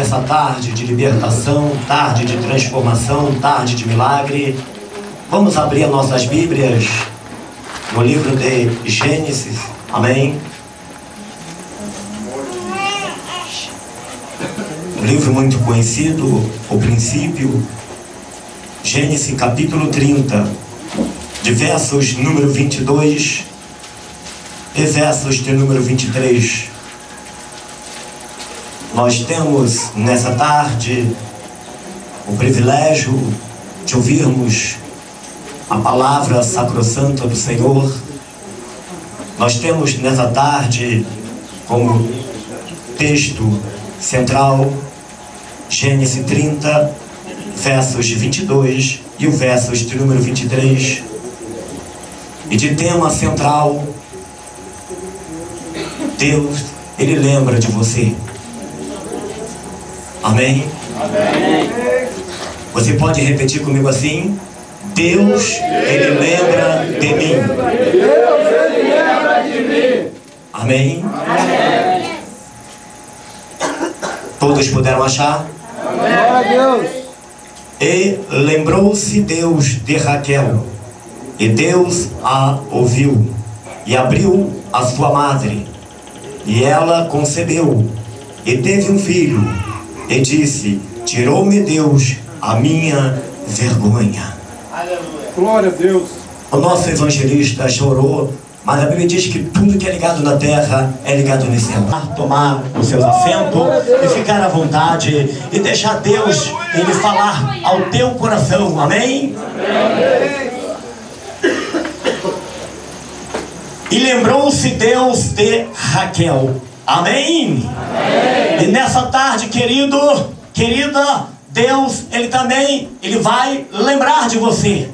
nessa tarde de libertação, tarde de transformação, tarde de milagre. Vamos abrir as nossas Bíblias no livro de Gênesis, amém? Um livro muito conhecido, o princípio, Gênesis capítulo 30, de versos número 22 e versos de número 23. Nós temos nessa tarde o privilégio de ouvirmos a palavra sacrossanta do Senhor. Nós temos nessa tarde como texto central Gênesis 30, versos de 22 e o versos de número 23. E de tema central, Deus, Ele lembra de você. Amém? Amém. Você pode repetir comigo assim? Deus, Ele lembra de mim. Deus, Ele lembra de mim. Amém? Amém. Todos puderam achar? Amém. E lembrou-se Deus de Raquel, e Deus a ouviu, e abriu a sua madre, e ela concebeu, e teve um filho, e disse: tirou-me Deus a minha vergonha. Aleluia. Glória a Deus. O nosso evangelista chorou, mas a Bíblia diz que tudo que é ligado na terra é ligado no céu. Tomar os seus assentos e ficar à vontade e deixar Deus Ele falar ao teu coração. Amém? Amém. E lembrou-se Deus de Raquel. Amém? Amém. E nessa tarde, querido, querida, Deus, Ele também, Ele vai lembrar de você.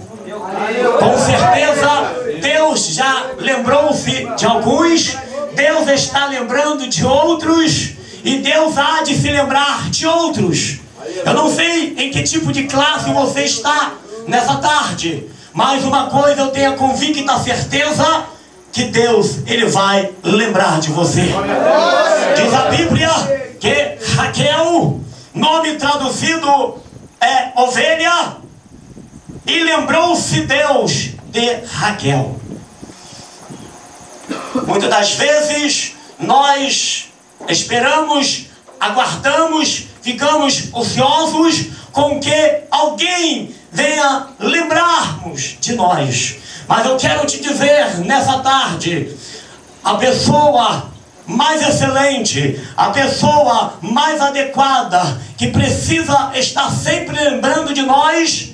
Com certeza, Deus já lembrou-se de alguns, Deus está lembrando de outros, e Deus há de se lembrar de outros. Eu não sei em que tipo de classe você está nessa tarde, mas uma coisa eu tenho a convicta certeza, que Deus, Ele vai lembrar de você. Diz a Bíblia que Raquel, nome traduzido é ovelha, e lembrou-se Deus de Raquel. Muitas das vezes nós esperamos, aguardamos, ficamos ociosos com que alguém venha lembrarmos de nós. Mas eu quero te dizer nessa tarde, a pessoa mais excelente, a pessoa mais adequada, que precisa estar sempre lembrando de nós,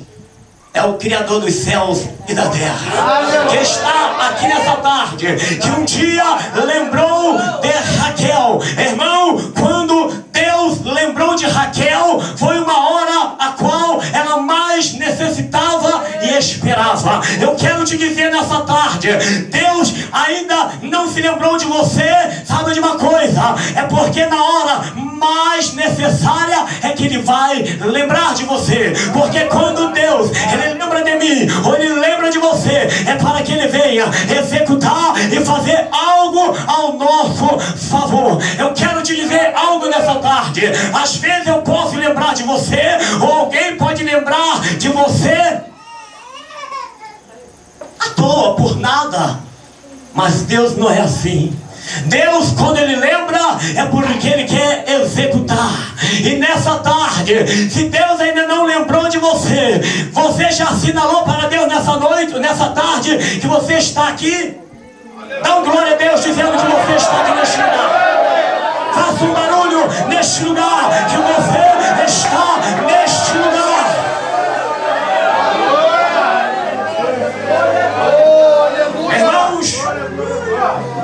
é o Criador dos céus e da terra, que está aqui nessa tarde, que um dia lembrou de Raquel. Irmão, quando Deus lembrou de Raquel, foi uma hora a qual ela mais necessitava e esperava. Eu quero te dizer nessa tarde, Deus ainda não se lembrou de você. Sabe de uma coisa? É porque na hora mais necessária é que Ele vai lembrar de você. Porque quando Deus, Ele lembra de mim, ou Ele lembra de você, é para que Ele venha executar e fazer algo ao nosso favor. Eu quero te dizer algo nessa tarde. Às vezes eu posso lembrar de você, ou alguém pode lembrar de você à toa, por nada. Mas Deus não é assim. Deus, quando Ele lembra, é porque Ele quer executar. E nessa tarde, se Deus ainda não lembrou de você, você já assinalou para Deus nessa noite, nessa tarde, que você está aqui? Dá um glória a Deus dizendo que você está aqui neste lugar. Faça um barulho neste lugar, que você está neste lugar. Irmãos,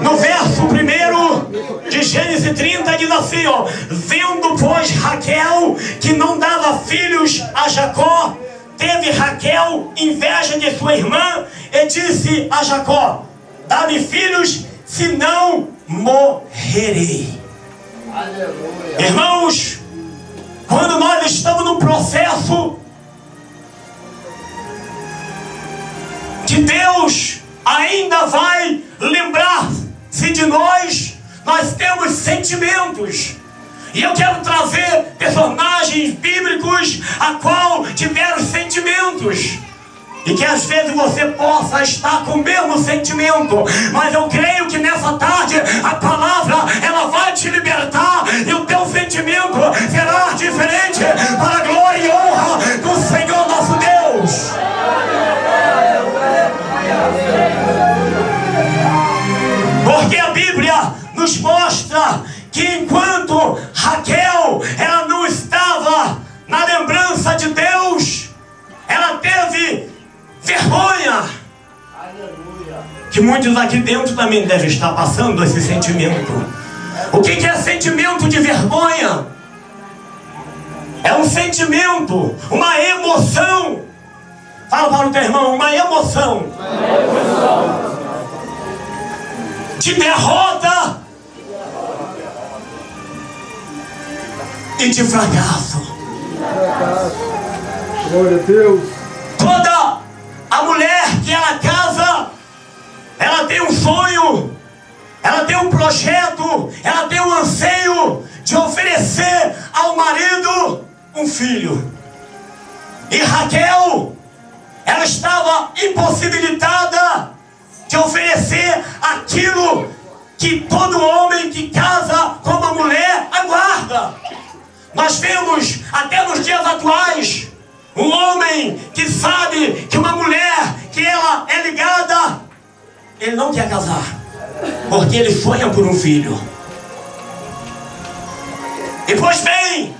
no verso 1 de Gênesis 30 diz assim, ó: vendo pois Raquel que não dava filhos a Jacó, teve Raquel inveja de sua irmã e disse a Jacó: dá-me filhos, senão morrerei. Aleluia. Irmãos, quando nós estamos no processo que Deus ainda vai lembrar-se de nós, nós temos sentimentos. E eu quero trazer personagens bíblicos a qual tiveram sentimentos. E que às vezes você possa estar com o mesmo sentimento, mas eu creio que nessa tarde a palavra ela vai te libertar e o teu sentimento será diferente para a glória e honra do Senhor nosso Deus. Porque a Bíblia nos mostra que enquanto Raquel ela não estava na lembrança de Deus, ela teve vergonha. Que muitos aqui dentro também devem estar passando esse sentimento. O que é sentimento de vergonha? É um sentimento, uma emoção. Fala para o teu irmão, uma emoção. De derrota e de fracasso. Glória a Deus. Toda a mulher que ela casa, ela tem um sonho, ela tem um projeto, ela tem um anseio de oferecer ao marido um filho. E Raquel, ela estava impossibilitada de oferecer aquilo que todo homem que casa com uma mulher aguarda. Nós vemos até nos dias atuais um homem que sabe que uma mulher que ela é ligada, ele não quer casar, porque ele sonha por um filho. E pois bem,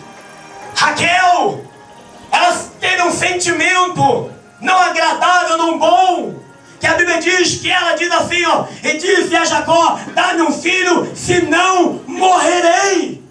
Raquel, ela teve um sentimento não agradável, não bom, que a Bíblia diz que ela diz assim, ó, e disse a Jacó: dá-me um filho, senão morrerei.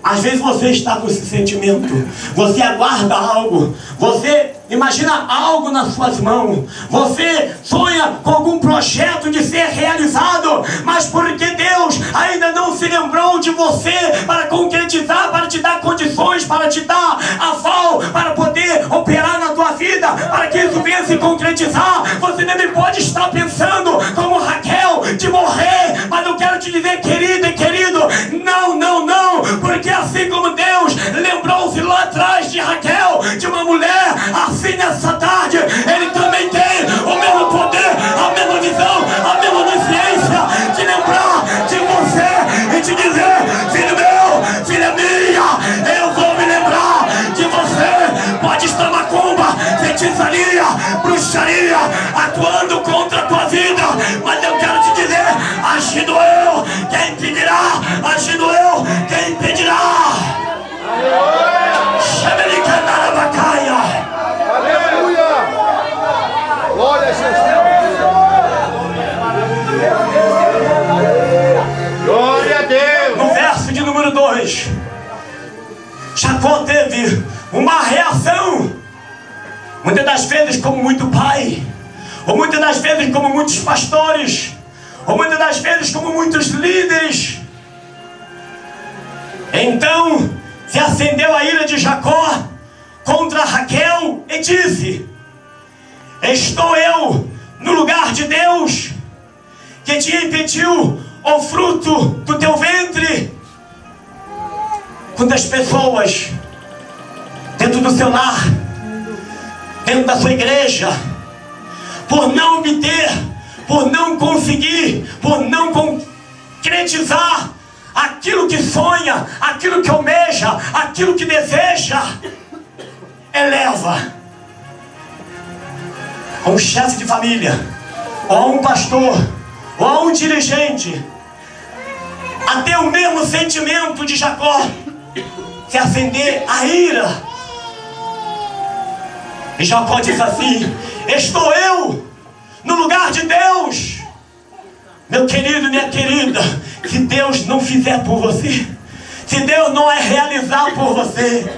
Às vezes você está com esse sentimento, você aguarda algo, você imagina algo nas suas mãos, você sonha com algum projeto de ser realizado, mas porque Deus ainda não se lembrou de você para concretizar, para te dar condições, para te dar aval, para poder operar na tua vida, para que isso venha se concretizar, você também pode estar pensando como Raquel de morrer, mas eu quero te dizer, querida e querido, não, não, não, porque assim como Deus lembrou-se lá atrás de Raquel, de uma mulher, assim nessa tarde, Ele também tem o mesmo poder, a mesma visão, a mesma onisciência de lembrar de você e te dizer: filho meu, filha minha, eu vou me lembrar de você. Pode estar macumba, feitiçaria, bruxaria atuando contra a tua vida, mas eu quero te dizer: agindo eu, quem impedirá? Agindo eu, quem impedirá? Aleluia. Glória a Jesus. Glória a Deus. No verso de número 2, Jacó teve uma reação, muitas das vezes como muito pai, ou muitas das vezes como muitos pastores, ou muitas das vezes como muitos líderes. Então se acendeu a ira de Jacó contra Raquel e disse: estou eu no lugar de Deus, que te impediu o fruto do teu ventre? Quantas pessoas dentro do seu lar, dentro da sua igreja, por não obter, por não conseguir, por não concretizar aquilo que sonha, aquilo que almeja, aquilo que deseja, eleva a um chefe de família, ou a um pastor, ou a um dirigente, a ter o mesmo sentimento de Jacó, se acender a ira. E Jacó diz assim: estou eu no lugar de Deus. Meu querido, minha querida, se Deus não fizer por você, se Deus não é realizar por você,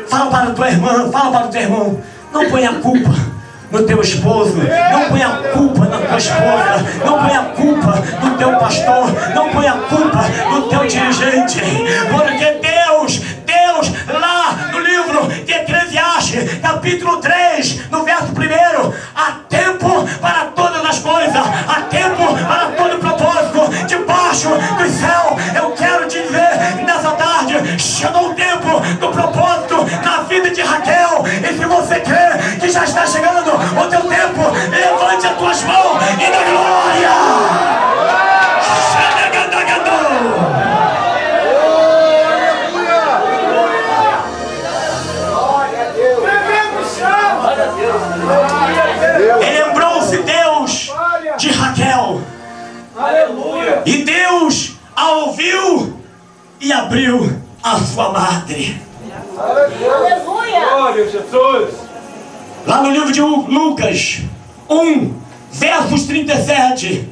fala para a tua irmã, fala para o teu irmão, não ponha a culpa no teu esposo, não ponha a culpa na tua esposa, não ponha a culpa no teu pastor, não ponha a culpa no teu dirigente, porque Deus lá no livro de Eclesiastes, capítulo 3, no verso 1, há tempo para todas as coisas, há tempo para todo propósito debaixo do céu. Eu quero te dizer, a sua madre. Aleluia! Glória a Jesus. Lá no livro de Lucas 1, versos 37.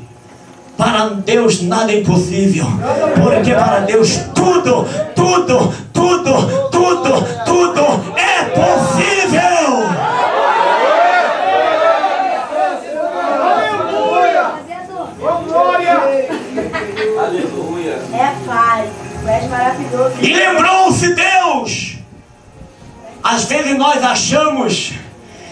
Para Deus nada é impossível, porque para Deus tudo é possível. Aleluia. É paz, tu és maravilhoso. E lembrou-se Deus. Às vezes nós achamos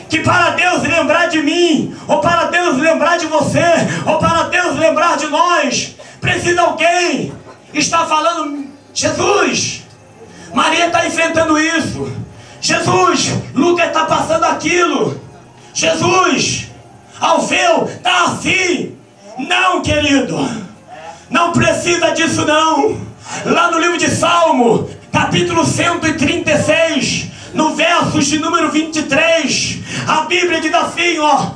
que para Deus lembrar de mim, ou para Deus lembrar de você, ou para Deus lembrar de nós, precisa alguém estar falando: Jesus, Maria está enfrentando isso. Jesus, Lucas está passando aquilo. Jesus, Alfeu está assim. Não, querido, não precisa disso não. Lá no livro de Salmo, capítulo 136, no versos de número 23, a Bíblia diz assim, ó: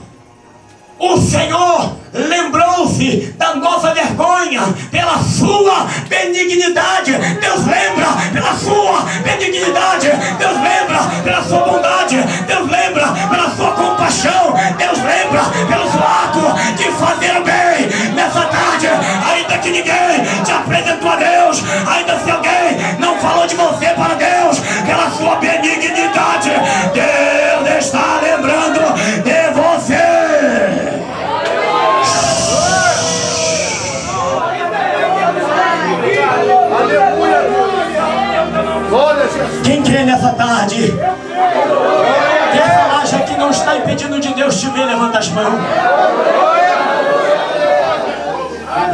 o Senhor lembrou-se da nossa vergonha pela sua benignidade. Deus lembra pela sua benignidade. Deus lembra pela sua bondade. Deus lembra pela sua compaixão. Deus lembra pelo seu ato de fazer o bem nessa tarde. Ainda que ninguém te apresentou a Deus, ainda se alguém não falou de você para Deus, pela sua benignidade, Deus está lembrando de você. Quem crê nessa tarde? Essa laje aqui não está impedindo de Deus te ver. Levanta as mãos.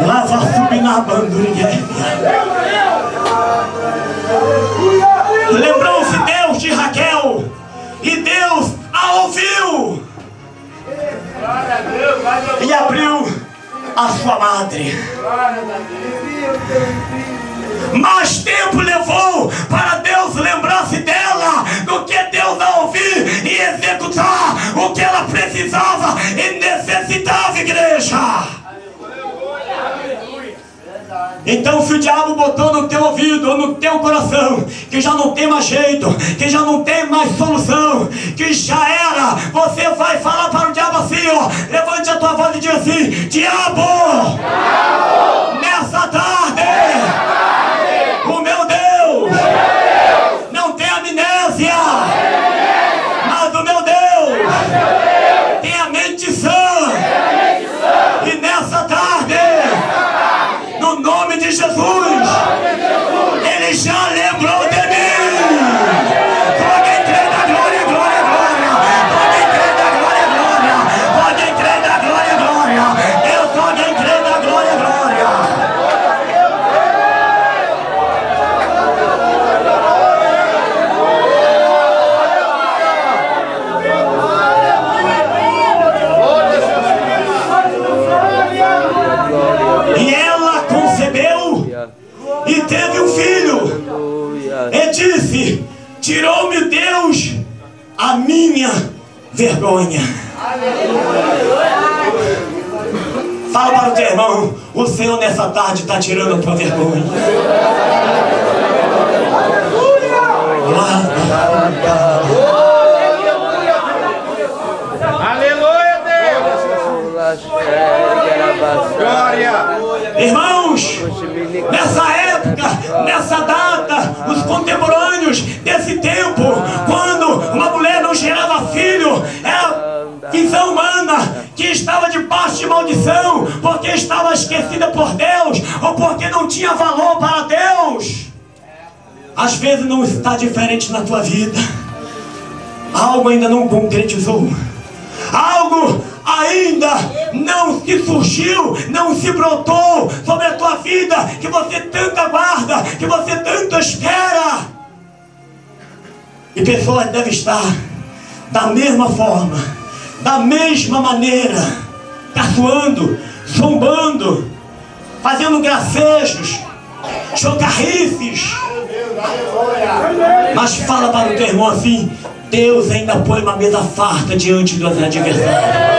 Lava subir na bandurigueira. Lembrou-se Deus de Raquel, e Deus a ouviu e abriu a sua madre. Mais tempo levou para Deus lembrar-se dela do que Deus a ouvir e executar o que ela precisava e necessitava, igreja. Então, se o diabo botou no teu ouvido ou no teu coração que já não tem mais jeito, que já não tem mais solução, que já era, você vai falar para o diabo assim, ó: levante a tua voz e diz assim: diabo, nessa tarde, o meu Deus não tem amnésia, mas o meu Deus tem a mente sã. E nessa tarde, no nome de Jesus, Ele já lembrou de mim. Pode crer na glória, glória, glória. Pode crer na glória, glória. Pode crer na glória, glória. Eu pode crer na glória, glória. E ela concebeu e teve um filho. E disse: tirou-me Deus a minha vergonha. Fala para o teu irmão: o Senhor nessa tarde está tirando a tua vergonha. Aleluia, Deus. Glória. Irmãos, nessa época, nessa data, os contemporâneos desse tempo, quando uma mulher não gerava filho, era visão humana que estava debaixo de maldição, porque estava esquecida por Deus, ou porque não tinha valor para Deus. Às vezes não está diferente na tua vida. Algo ainda não concretizou. Algo ainda não se surgiu, não se brotou sobre a tua vida, que você tanto aguarda, que você tanto espera. E pessoas devem estar da mesma forma, da mesma maneira, caçoando, zombando, fazendo gracejos, chocarrices. Mas fala para o teu irmão assim: Deus ainda põe uma mesa farta diante dos adversários.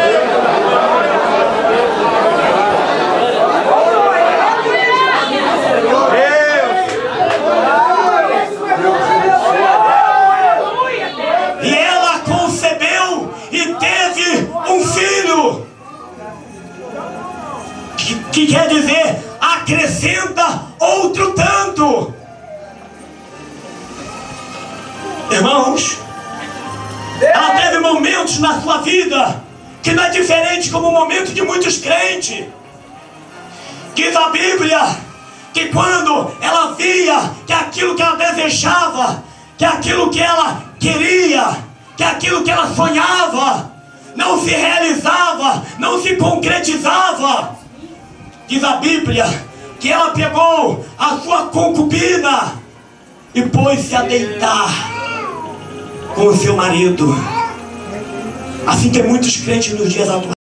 que quer dizer acrescenta outro tanto. Irmãos, ela teve momentos na sua vida que não é diferente como o momento de muitos crentes. Diz a Bíblia que quando ela via que aquilo que ela desejava, que aquilo que ela queria, que aquilo que ela sonhava não se realizava, não se concretizava, diz a Bíblia que ela pegou a sua concubina e pôs-se a deitar com o seu marido. Assim tem muitos crentes nos dias atuais.